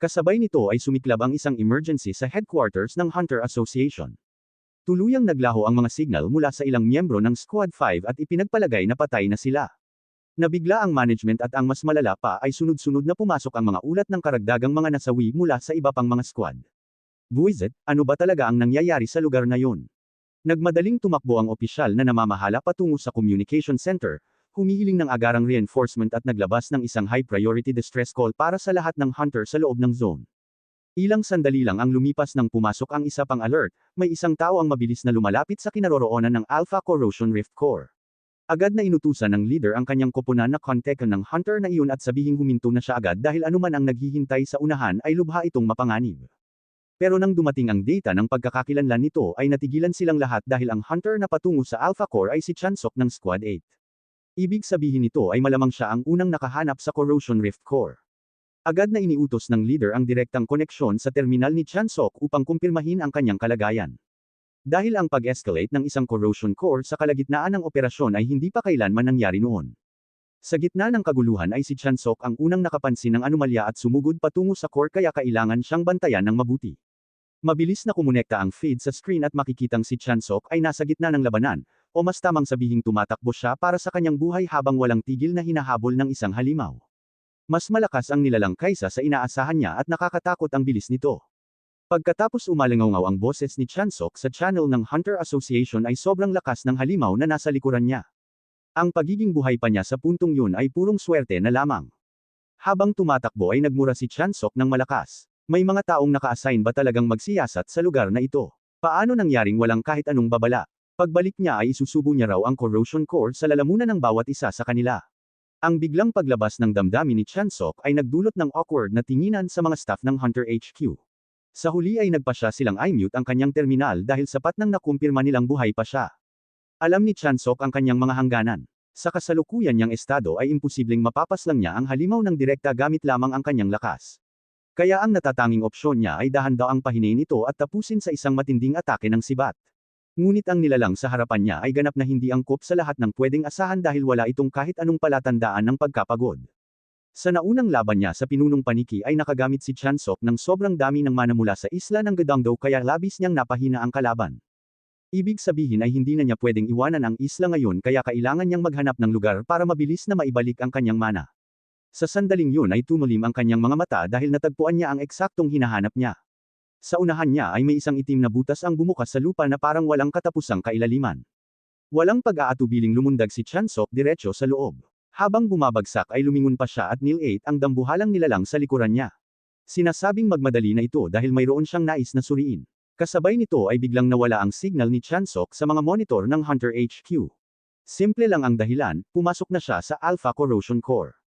Kasabay nito ay sumiklab ang isang emergency sa headquarters ng Hunter Association. Tuluyang naglaho ang mga signal mula sa ilang miyembro ng Squad 5 at ipinagpalagay na patay na sila. Nabigla ang management at ang mas malala pa ay sunod-sunod na pumasok ang mga ulat ng karagdagang mga nasawi mula sa iba pang mga squad. Buisit, ano ba talaga ang nangyayari sa lugar na yun? Nagmadaling tumakbo ang opisyal na namamahala patungo sa communication center, humihiling ng agarang reinforcement at naglabas ng isang high-priority distress call para sa lahat ng hunter sa loob ng zone. Ilang sandali lang ang lumipas nang pumasok ang isa pang alert, may isang tao ang mabilis na lumalapit sa kinaroroonan ng Alpha Corrosion Rift Core. Agad na inutusan ng leader ang kanyang koponan na kontekan ng hunter na iyon at sabihing huminto na siya agad dahil anuman ang naghihintay sa unahan ay lubha itong mapanganib. Pero nang dumating ang data ng pagkakakilanlan nito ay natigilan silang lahat dahil ang hunter na patungo sa Alpha Core ay si Chansok ng Squad 8. Ibig sabihin nito ay malamang siya ang unang nakahanap sa Corrosion Rift Core. Agad na iniutos ng leader ang direktang koneksyon sa terminal ni Chansok upang kumpirmahin ang kanyang kalagayan. Dahil ang pag-escalate ng isang corrosion core sa kalagitnaan ng operasyon ay hindi pa kailanman nangyari noon. Sa gitna ng kaguluhan ay si Chansok ang unang nakapansin ng anomalya at sumugod patungo sa core kaya kailangan siyang bantayan ng mabuti. Mabilis na kumonekta ang feed sa screen at makikitang si Chansok ay nasa gitna ng labanan, o mas tamang sabihing tumatakbo siya para sa kanyang buhay habang walang tigil na hinahabol ng isang halimaw. Mas malakas ang nilalang kaysa sa inaasahan niya at nakakatakot ang bilis nito. Pagkatapos umalingaw ang boses ni Chansok sa channel ng Hunter Association ay sobrang lakas ng halimaw na nasa likuran niya. Ang pagiging buhay pa niya sa puntong yun ay purong swerte na lamang. Habang tumatakbo ay nagmura si Chansok ng malakas. May mga taong naka-assign ba talagang magsiyasat sa lugar na ito? Paano nangyaring walang kahit anong babala? Pagbalik niya ay isusubo niya raw ang corrosion core sa lalamunan ng bawat isa sa kanila. Ang biglang paglabas ng damdamin ni Chansok ay nagdulot ng awkward na tinginan sa mga staff ng Hunter HQ. Sa huli ay nagpasya silang i-mute ang kanyang terminal dahil sapat nang nakumpirma nilang buhay pa siya. Alam ni Chansok ang kanyang mga hangganan. Sa kasalukuyan niyang estado ay imposibleng mapapaslang niya ang halimaw ng direkta gamit lamang ang kanyang lakas. Kaya ang natatanging opsyon niya ay dahan-daang pahinain ito at tapusin sa isang matinding atake ng sibat. Ngunit ang nilalang sa harapan niya ay ganap na hindi angkop sa lahat ng pwedeng asahan dahil wala itong kahit anong palatandaan ng pagkapagod. Sa naunang laban niya sa pinunong paniki ay nakagamit si Chansok ng sobrang dami ng mana mula sa isla ng Gadangdo kaya labis niyang napahina ang kalaban. Ibig sabihin ay hindi na niya pwedeng iwanan ang isla ngayon kaya kailangan niyang maghanap ng lugar para mabilis na maibalik ang kanyang mana. Sa sandaling yun ay tumulim ang kanyang mga mata dahil natagpuan niya ang eksaktong hinahanap niya. Sa unahan niya ay may isang itim na butas ang bumukas sa lupa na parang walang katapusang kailaliman. Walang pag-aatubiling lumundag si Chansok diretso sa loob. Habang bumabagsak ay lumingon pa siya at nil-8 ang dambuhalang nilalang sa likuran niya. Sinasabing magmadali na ito dahil mayroon siyang nais na suriin. Kasabay nito ay biglang nawala ang signal ni Chansok sa mga monitor ng Hunter HQ. Simple lang ang dahilan, pumasok na siya sa Alpha Corrosion Core.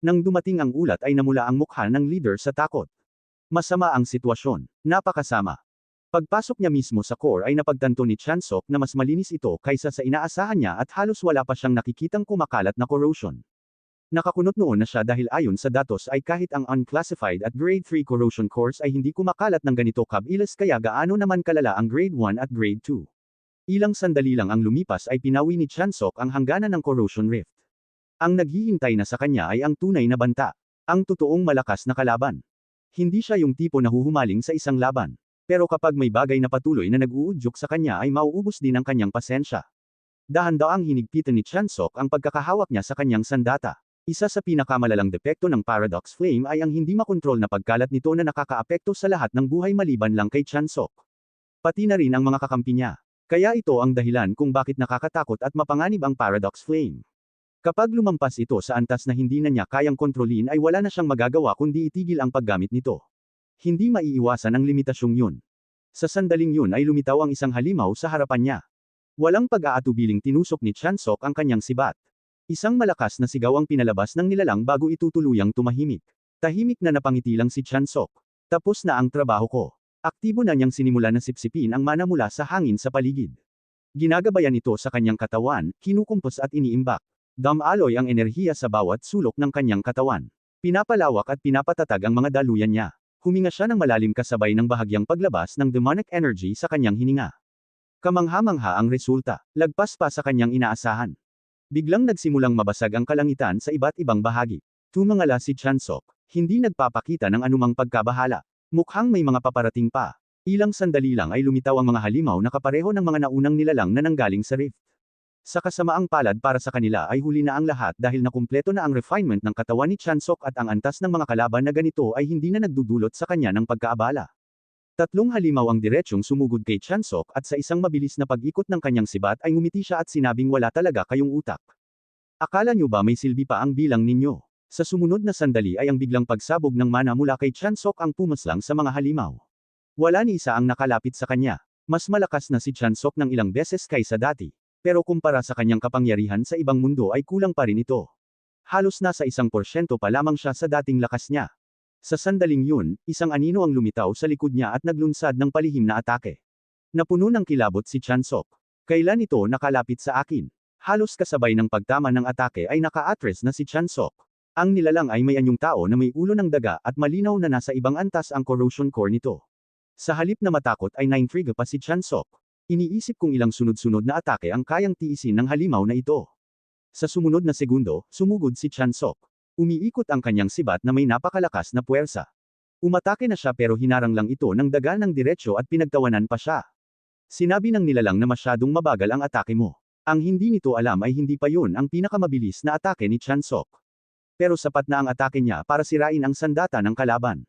Nang dumating ang ulat ay namula ang mukha ng leader sa takot. Masama ang sitwasyon. Napakasama. Pagpasok niya mismo sa core ay napagtanto ni Chansok na mas malinis ito kaysa sa inaasahan niya at halos wala pa siyang nakikitang kumakalat na corrosion. Nakakunot noon na siya dahil ayon sa datos ay kahit ang unclassified at grade 3 corrosion cores ay hindi kumakalat ng ganito kabilis kaya gaano naman kalala ang grade 1 at grade 2. Ilang sandali lang ang lumipas ay pinawi ni Chansok ang hangganan ng corrosion rift. Ang naghihintay na sa kanya ay ang tunay na banta. Ang totoong malakas na kalaban. Hindi siya yung tipo na huhumaling sa isang laban. Pero kapag may bagay na patuloy na nag-uudyok sa kanya ay mauubos din ang kanyang pasensya. Dahan-daang hinigpitan ni Chansok ang pagkakahawak niya sa kanyang sandata. Isa sa pinakamalalang depekto ng Paradox Flame ay ang hindi makontrol na pagkalat nito na nakakaapekto sa lahat ng buhay maliban lang kay Chansok. Pati na rin ang mga kakampi niya. Kaya ito ang dahilan kung bakit nakakatakot at mapanganib ang Paradox Flame. Kapag lumampas ito sa antas na hindi na niya kayang kontrolin ay wala na siyang magagawa kundi itigil ang paggamit nito. Hindi maiiwasan ang limitasyong yun. Sa sandaling yun ay lumitaw ang isang halimaw sa harapan niya. Walang pag-aatubiling tinusok ni Chansok ang kanyang sibat. Isang malakas na sigaw ang pinalabas ng nilalang bago ito tuluyang tumahimik. Tahimik na napangiti lang si Chansok. Tapos na ang trabaho ko. Aktibo na niyang sinimula na sipsipin ang mana mula sa hangin sa paligid. Ginagabayan ito sa kanyang katawan, kinukumpos at iniimbak. Damaloy ang enerhiya sa bawat sulok ng kanyang katawan. Pinapalawak at pinapatatag ang mga daluyan niya. Huminga siya ng malalim kasabay ng bahagyang paglabas ng demonic energy sa kanyang hininga. Kamangha-mangha ang resulta. Lagpas pa sa kanyang inaasahan. Biglang nagsimulang mabasag ang kalangitan sa iba't ibang bahagi. Tumangala si Chansok. Hindi nagpapakita ng anumang pagkabahala. Mukhang may mga paparating pa. Ilang sandali lang ay lumitaw ang mga halimaw na kapareho ng mga naunang nilalang na nanggaling sa rift. Sa kasamaang palad para sa kanila ay huli na ang lahat dahil nakumpleto na ang refinement ng katawan ni Chansok at ang antas ng mga kalaban na ganito ay hindi na nagdudulot sa kanya ng pagkaabala. Tatlong halimaw ang diretsyong sumugod kay Chansok at sa isang mabilis na pag-ikot ng kanyang sibat ay ngumiti siya at sinabing wala talaga kayong utak. Akala nyo ba may silbi pa ang bilang ninyo? Sa sumunod na sandali ay ang biglang pagsabog ng mana mula kay Chansok ang pumaslang sa mga halimaw. Wala ni isa ang nakalapit sa kanya. Mas malakas na si Chansok ng ilang beses kaysa dati. Pero kumpara sa kanyang kapangyarihan sa ibang mundo ay kulang pa rin ito. Halos nasa 1% pa lamang siya sa dating lakas niya. Sa sandaling yun, isang anino ang lumitaw sa likod niya at naglunsad ng palihim na atake. Napuno ng kilabot si Chansok. Kailan ito nakalapit sa akin? Halos kasabay ng pagtama ng atake ay naka-atres na si Chansok. Ang nilalang ay may anyong tao na may ulo ng daga at malinaw na nasa ibang antas ang corrosion core nito. Sa halip na matakot ay naintriga pa si Chansok. Iniisip kung ilang sunod-sunod na atake ang kayang tiisin ng halimaw na ito. Sa sumunod na segundo, sumugod si Chansok. Umiikot ang kanyang sibat na may napakalakas na puwersa. Umatake na siya pero hinarang lang ito ng daga ng diretsyo at pinagtawanan pa siya. Sinabi ng nilalang na masyadong mabagal ang atake mo. Ang hindi nito alam ay hindi pa yun ang pinakamabilis na atake ni Chansok. Pero sapat na ang atake niya para sirain ang sandata ng kalaban.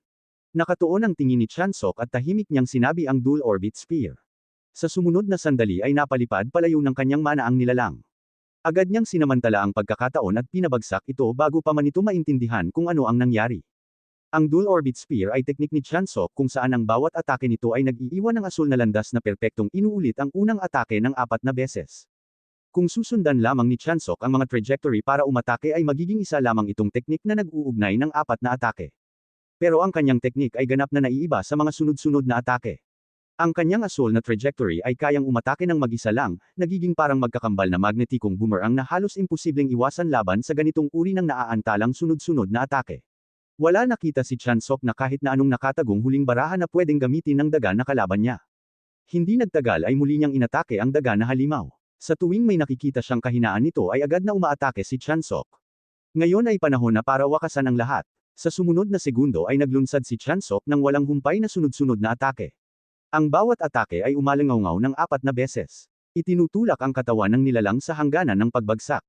Nakatuon ang tingin ni Chansok at tahimik niyang sinabi ang dual orbit spear. Sa sumunod na sandali ay napalipad palayo ng kanyang mana ang nilalang. Agad niyang sinamantala ang pagkakataon at pinabagsak ito bago pa man ito maintindihan kung ano ang nangyari. Ang dual orbit spear ay teknik ni Chansok kung saan ang bawat atake nito ay nag-iiwan ng asul na landas na perpektong inuulit ang unang atake ng 4 na beses. Kung susundan lamang ni Chansok ang mga trajectory para umatake ay magiging isa lamang itong teknik na nag-uugnay ng 4 na atake. Pero ang kanyang teknik ay ganap na naiiba sa mga sunod-sunod na atake. Ang kanyang asul na trajectory ay kayang umatake ng mag-isa lang, nagiging parang magkakambal na magnetikong boomerang na halos imposibleng iwasan laban sa ganitong uri ng naaantalang sunod-sunod na atake. Wala nakita si Chansok na kahit na anong nakatagong huling baraha na pwedeng gamitin ng daga na kalaban niya. Hindi nagtagal ay muli niyang inatake ang daga na halimaw. Sa tuwing may nakikita siyang kahinaan nito ay agad na umaatake si Chansok. Ngayon ay panahon na para wakasan ang lahat. Sa sumunod na segundo ay naglunsad si Chansok ng walang humpay na sunod-sunod na atake. Ang bawat atake ay umalangaw ng 4 na beses. Itinutulak ang katawan ng nilalang sa hangganan ng pagbagsak.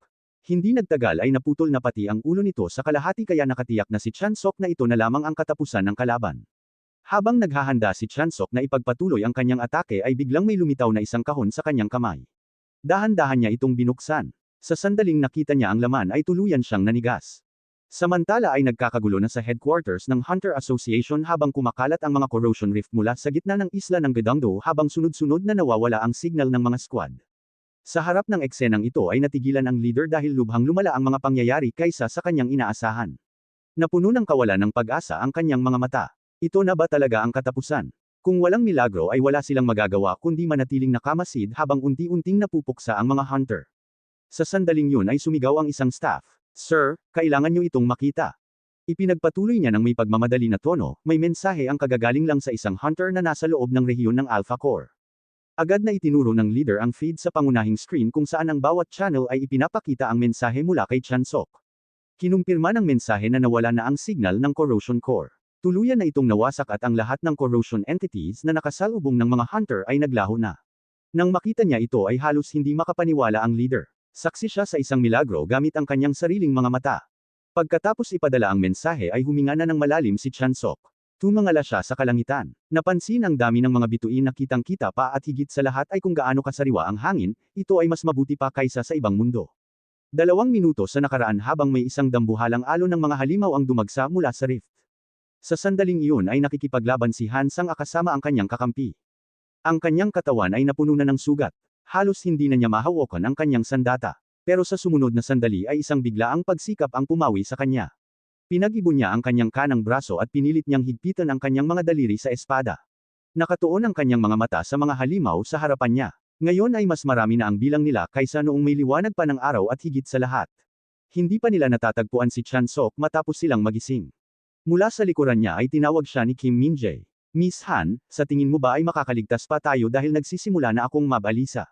Hindi nagtagal ay naputol na pati ang ulo nito sa kalahati kaya nakatiyak na si Chansok na ito na lamang ang katapusan ng kalaban. Habang naghahanda si Chansok na ipagpatuloy ang kanyang atake ay biglang may lumitaw na isang kahon sa kanyang kamay. Dahan-dahan niya itong binuksan. Sa sandaling nakita niya ang laman ay tuluyan siyang nanigas. Samantala ay nagkakagulo na sa headquarters ng Hunter Association habang kumakalat ang mga corrosion rift mula sa gitna ng isla ng Gedongdo habang sunod-sunod na nawawala ang signal ng mga squad. Sa harap ng eksenang ito ay natigilan ang leader dahil lubhang lumala ang mga pangyayari kaysa sa kanyang inaasahan. Napuno ng kawalan ng pag-asa ang kanyang mga mata. Ito na ba talaga ang katapusan? Kung walang milagro ay wala silang magagawa kundi manatiling nakamasid habang unti-unting napupuksa ang mga hunter. Sa sandaling yun ay sumigaw ang isang staff. Sir, kailangan nyo itong makita. Ipinagpatuloy niya ng may pagmamadali na tono, may mensahe ang kagagaling lang sa isang hunter na nasa loob ng rehiyon ng Alpha Core. Agad na itinuro ng leader ang feed sa pangunahing screen kung saan ang bawat channel ay ipinapakita ang mensahe mula kay Chansok. Kinumpirma ng mensahe na nawala na ang signal ng corrosion core. Tuluyan na itong nawasak at ang lahat ng corrosion entities na nakasalubong ng mga hunter ay naglaho na. Nang makita niya ito ay halos hindi makapaniwala ang leader. Saksi siya sa isang milagro gamit ang kanyang sariling mga mata. Pagkatapos ipadala ang mensahe ay huminga na ng malalim si Chansok. Tumangala siya sa kalangitan. Napansin ang dami ng mga bituin na kitang-kita pa at higit sa lahat ay kung gaano kasariwa ang hangin, ito ay mas mabuti pa kaysa sa ibang mundo. 2 minuto sa nakaraan habang may isang dambuhalang alon ng mga halimaw ang dumagsa mula sa rift. Sa sandaling iyon ay nakikipaglaban si Hansang kasama ang kanyang kakampi. Ang kanyang katawan ay napuno na ng sugat. Halos hindi na niya mahawakan ang kanyang sandata. Pero sa sumunod na sandali ay isang biglaang pagsikap ang pumawi sa kanya. Pinag-ibon niya ang kanyang kanang braso at pinilit niyang higpitan ang kanyang mga daliri sa espada. Nakatuon ang kanyang mga mata sa mga halimaw sa harapan niya. Ngayon ay mas marami na ang bilang nila kaysa noong may liwanag pa ng araw at higit sa lahat. Hindi pa nila natatagpuan si Chansok matapos silang magising. Mula sa likuran niya ay tinawag siya ni Kim Minjae. Miss Han, sa tingin mo ba ay makakaligtas pa tayo dahil nagsisimula na akong mabalisa?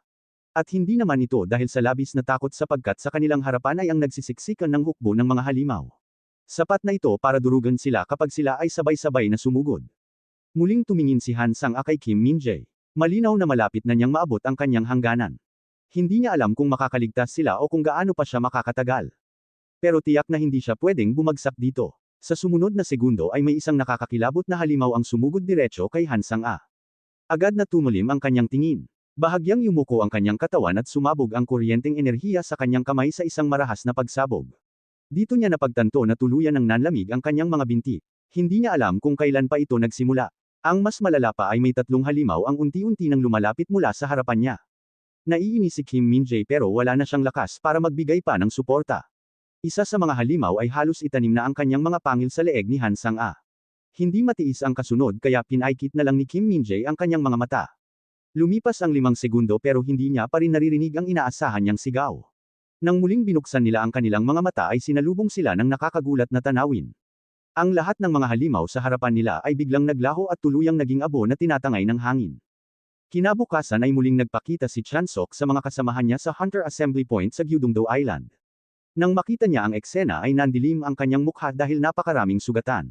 At hindi naman ito dahil sa labis na takot sapagkat sa kanilang harapan ay ang nagsisiksikan ng hukbo ng mga halimaw. Sapat na ito para durugan sila kapag sila ay sabay-sabay na sumugod. Muling tumingin si Han Sang-a kay Kim Min-jae. Malinaw na malapit na niyang maabot ang kanyang hangganan. Hindi niya alam kung makakaligtas sila o kung gaano pa siya makakatagal. Pero tiyak na hindi siya pwedeng bumagsak dito. Sa sumunod na segundo ay may isang nakakakilabot na halimaw ang sumugod diretso kay Han Sang-a. Agad na tumulim ang kanyang tingin. Bahagyang yumuko ang kanyang katawan at sumabog ang kuryenteng enerhiya sa kanyang kamay sa isang marahas na pagsabog. Dito niya napagtanto na tuluyan ng nanlamig ang kanyang mga binti. Hindi niya alam kung kailan pa ito nagsimula. Ang mas malala pa ay may tatlong halimaw ang unti-unti nang lumalapit mula sa harapan niya. Naiinis si Kim Min-jae pero wala na siyang lakas para magbigay pa ng suporta. Isa sa mga halimaw ay halos itanim na ang kanyang mga pangil sa leeg ni Han Sang-a. Hindi matiis ang kasunod kaya pinaikit na lang ni Kim Min-jae ang kanyang mga mata. Lumipas ang 5 segundo pero hindi niya pa rin naririnig ang inaasahan niyang sigaw. Nang muling binuksan nila ang kanilang mga mata ay sinalubong sila ng nakakagulat na tanawin. Ang lahat ng mga halimaw sa harapan nila ay biglang naglaho at tuluyang naging abo na tinatangay ng hangin. Kinabukasan ay muling nagpakita si Chansok sa mga kasamahan niya sa Hunter Assembly Point sa Gyudongdo Island. Nang makita niya ang eksena ay nandilim ang kanyang mukha dahil napakaraming sugatan.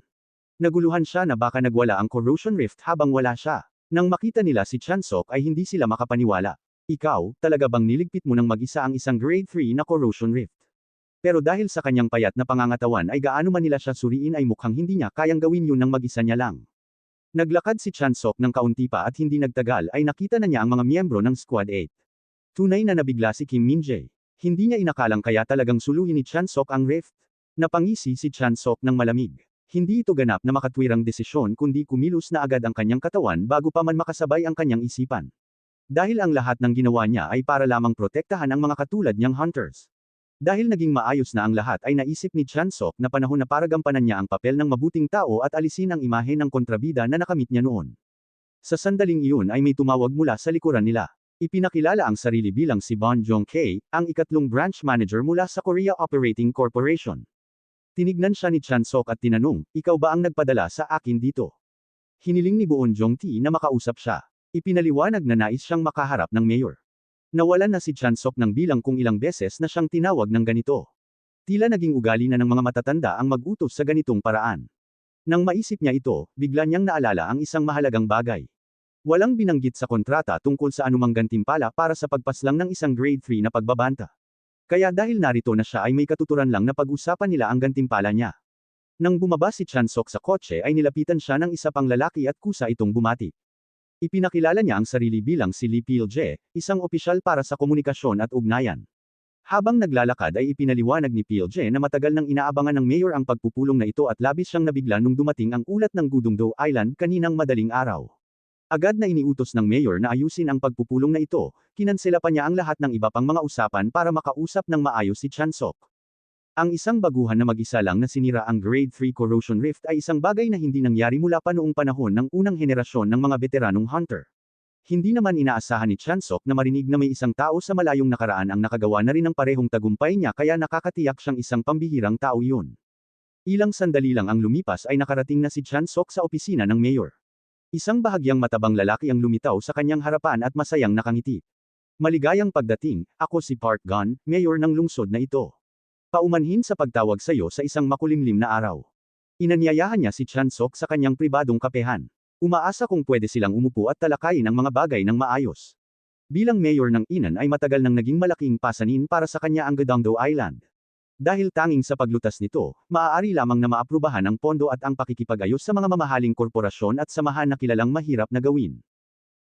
Naguluhan siya na baka nagwala ang corrosion rift habang wala siya. Nang makita nila si Chansok ay hindi sila makapaniwala. Ikaw, talaga bang niligpit mo ng mag-isa ang isang grade 3 na corrosion rift? Pero dahil sa kanyang payat na pangangatawan ay gaano man nila siya suriin ay mukhang hindi niya kayang gawin yun ng mag-isa niya lang. Naglakad si Chansok ng kaunti pa at hindi nagtagal ay nakita na niya ang mga miyembro ng Squad 8. Tunay na nabigla si Kim Min-jae. Hindi niya inakalang kaya talagang suluhin ni Chansok ang rift. Napangisi si Chansok ng malamig. Hindi ito ganap na makatwirang desisyon kundi kumilos na agad ang kanyang katawan bago pa man makasabay ang kanyang isipan. Dahil ang lahat ng ginawa niya ay para lamang protektahan ang mga katulad niyang hunters. Dahil naging maayos na ang lahat ay naisip ni Chansok na panahon na para gampanan niya ang papel ng mabuting tao at alisin ang imahe ng kontrabida na nakamit niya noon. Sa sandaling iyon ay may tumawag mula sa likuran nila. Ipinakilala ang sarili bilang si Bon Jong-K, ang ikatlong branch manager mula sa Korea Operating Corporation. Tinignan siya ni Chansok at tinanong, ikaw ba ang nagpadala sa akin dito? Hiniling ni Bon Jong-T na makausap siya. Ipinaliwanag na nais siyang makaharap ng mayor. Nawalan na si Chansok ng bilang kung ilang beses na siyang tinawag ng ganito. Tila naging ugali na ng mga matatanda ang mag-utos sa ganitong paraan. Nang maisip niya ito, bigla niyang naalala ang isang mahalagang bagay. Walang binanggit sa kontrata tungkol sa anumang gantimpala para sa pagpaslang ng isang grade 3 na pagbabanta. Kaya dahil narito na siya ay may katuturan lang na pag-usapan nila ang gantimpala niya. Nang bumaba si Chansok sa kotse ay nilapitan siya ng isa pang lalaki at kusa itong bumati. Ipinakilala niya ang sarili bilang si Lee Pil-jae, isang opisyal para sa komunikasyon at ugnayan. Habang naglalakad ay ipinaliwanag ni Pil-jae na matagal nang inaabangan ng mayor ang pagpupulong na ito at labis siyang nabigla nung dumating ang ulat ng Gyudongdo Island kaninang madaling araw. Agad na iniutos ng mayor na ayusin ang pagpupulong na ito, kinansela pa niya ang lahat ng iba pang mga usapan para makausap ng maayos si Chansok. Ang isang baguhan na mag-isa lang na sinira ang Grade 3 Corrosion Rift ay isang bagay na hindi nangyari mula pa noong panahon ng unang henerasyon ng mga veteranong hunter. Hindi naman inaasahan ni Chansok na marinig na may isang tao sa malayong nakaraan ang nakagawa na rin ng parehong tagumpay niya kaya nakakatiyak siyang isang pambihirang tao yun. Ilang sandali lang ang lumipas ay nakarating na si Chansok sa opisina ng mayor. Isang bahagyang matabang lalaki ang lumitaw sa kanyang harapan at masayang nakangiti. Maligayang pagdating, ako si Park Gun, mayor ng lungsod na ito. Paumanhin sa pagtawag sa iyo sa isang makulimlim na araw. Inanyayahan niya si Chansok sa kanyang pribadong kapehan. Umaasa kung pwede silang umupo at talakayin ang mga bagay ng maayos. Bilang mayor ng Inan ay matagal nang naging malaking pasanin para sa kanya ang Gyudongdo Island. Dahil tanging sa paglutas nito, maaari lamang na maaprubahan ang pondo at ang pakikipag-ayos sa mga mamahaling korporasyon at samahan na kilalang mahirap na gawin.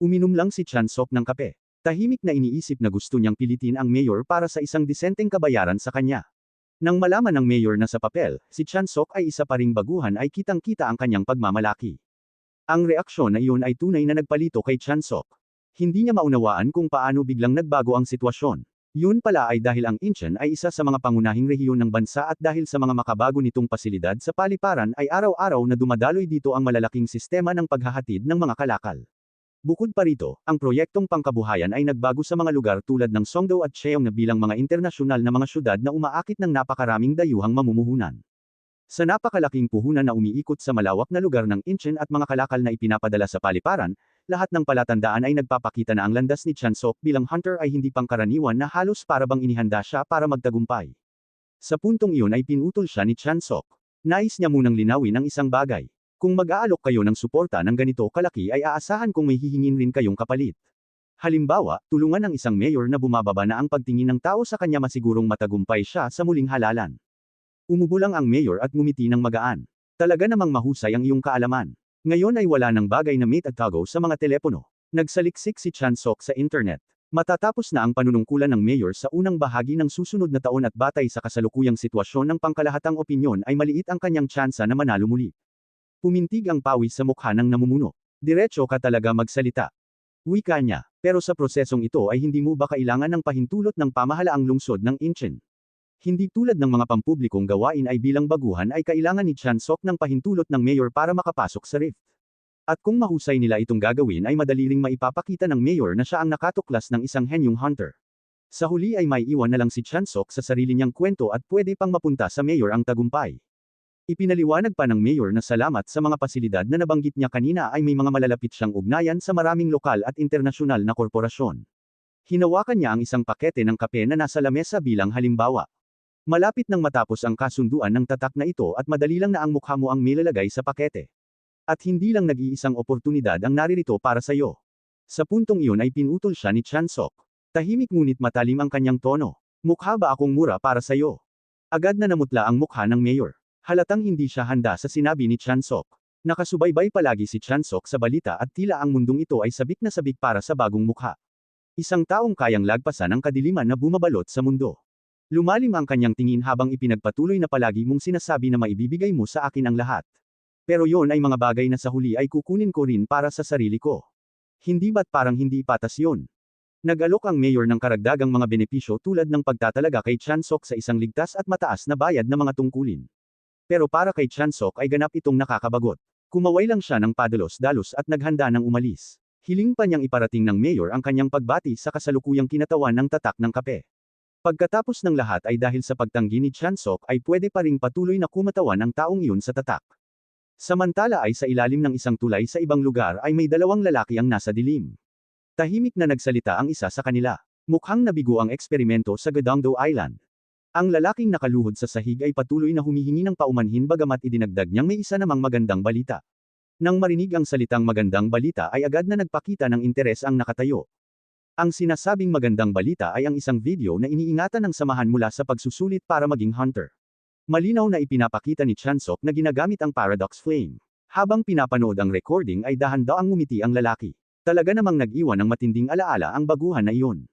Uminom lang si Chansok ng kape. Tahimik na iniisip na gusto niyang pilitin ang mayor para sa isang disenteng kabayaran sa kanya. Nang malaman ng mayor na sa papel, si Chansok ay isa pa ring baguhan ay kitang-kita ang kanyang pagmamalaki. Ang reaksyon na iyon ay tunay na nagpalito kay Chansok. Hindi niya maunawaan kung paano biglang nagbago ang sitwasyon. Yun pala ay dahil ang Incheon ay isa sa mga pangunahing rehiyon ng bansa at dahil sa mga makabago nitong pasilidad sa paliparan ay araw-araw na dumadaloy dito ang malalaking sistema ng paghahatid ng mga kalakal. Bukod pa rito, ang proyektong pangkabuhayan ay nagbago sa mga lugar tulad ng Songdo at Cheong na bilang mga internasyonal na mga syudad na umaakit ng napakaraming dayuhang mamumuhunan. Sa napakalaking puhunan na umiikot sa malawak na lugar ng Incheon at mga kalakal na ipinapadala sa paliparan, lahat ng palatandaan ay nagpapakita na ang landas ni Chansok bilang hunter ay hindi pangkaraniwan na halos para bang inihanda siya para magtagumpay. Sa puntong iyon ay pinutol siya ni Chansok. Nais niya munang linawin ang isang bagay. Kung mag-aalok kayo ng suporta ng ganito kalaki ay aasahan kong may hihingin rin kayong kapalit. Halimbawa, tulungan ng isang mayor na bumababa na ang pagtingin ng tao sa kanya masigurong matagumpay siya sa muling halalan. Umubo lang ang mayor at ngumiti ng magaan. Talaga namang mahusay ang iyong kaalaman. Ngayon ay wala ng bagay na meet at tago sa mga telepono. Nagsaliksik si Chan Sok sa internet. Matatapos na ang panunungkulan ng mayor sa unang bahagi ng susunod na taon at batay sa kasalukuyang sitwasyon ng pangkalahatang opinyon ay maliit ang kanyang tsansa na manalo muli. Pumintig ang pawis sa mukha ng namumuno. Diretso ka talaga magsalita. Wika niya. Pero sa prosesong ito ay hindi mo ba kailangan ng pahintulot ng pamahalaang lungsod ng Incheon? Hindi tulad ng mga pampublikong gawain ay bilang baguhan ay kailangan ni Chan Sok ng pahintulot ng mayor para makapasok sa rift. At kung mahusay nila itong gagawin ay madali ring maipapakita ng mayor na siya ang nakatuklas ng isang henyong hunter. Sa huli ay may iwan na lang si Chan Sok sa sarili niyang kwento at pwede pang mapunta sa mayor ang tagumpay. Ipinaliwanag pa ng mayor na salamat sa mga pasilidad na nabanggit niya kanina ay may mga malalapit siyang ugnayan sa maraming lokal at internasyonal na korporasyon. Hinawakan niya ang isang pakete ng kape na nasa lamesa bilang halimbawa. Malapit nang matapos ang kasunduan ng tatak na ito at madali lang na ang mukha mo ang milalagay sa pakete. At hindi lang nag-iisang oportunidad ang naririto para sa iyo. Sa puntong iyon ay pinutol siya ni Chan Sok. Tahimik ngunit matalim ang kanyang tono. Mukha ba akong mura para sa iyo? Agad na namutla ang mukha ng mayor. Halatang hindi siya handa sa sinabi ni Chan Sok. Nakasubaybay palagi si Chan Sok sa balita at tila ang mundong ito ay sabik na sabik para sa bagong mukha. Isang taong kayang lagpasan ang kadiliman na bumabalot sa mundo. Lumalim ang kanyang tingin habang ipinagpatuloy na palagi mong sinasabi na maibibigay mo sa akin ang lahat. Pero yon ay mga bagay na sa huli ay kukunin ko rin para sa sarili ko. Hindi ba't parang hindi patas yon? Nag-alok ang mayor ng karagdagang mga benepisyo tulad ng pagtatalaga kay Chan Sok sa isang ligtas at mataas na bayad na mga tungkulin. Pero para kay Chan Sok ay ganap itong nakakabagot. Kumaway lang siya ng padalos-dalos at naghanda ng umalis. Hiling pa niyang iparating ng mayor ang kanyang pagbati sa kasalukuyang kinatawan ng tatak ng kape. Pagkatapos ng lahat ay dahil sa pagtanggi ni Chan Sok ay pwede pa ring patuloy na kumatawan ang taong iyon sa tatak. Samantala ay sa ilalim ng isang tulay sa ibang lugar ay may dalawang lalaki ang nasa dilim. Tahimik na nagsalita ang isa sa kanila. Mukhang nabigo ang eksperimento sa Gadongdo Island. Ang lalaking nakaluhod sa sahig ay patuloy na humihingi ng paumanhin bagamat idinagdag niyang may isa namang magandang balita. Nang marinig ang salitang magandang balita ay agad na nagpakita ng interes ang nakatayo. Ang sinasabing magandang balita ay ang isang video na iniingatan ng samahan mula sa pagsusulit para maging hunter. Malinaw na ipinapakita ni Chan Sok na ginagamit ang Paradox Flame. Habang pinapanood ang recording ay dahan-daang ngumiti ang lalaki. Talaga namang nag-iwan ng matinding alaala ang baguhan na iyon.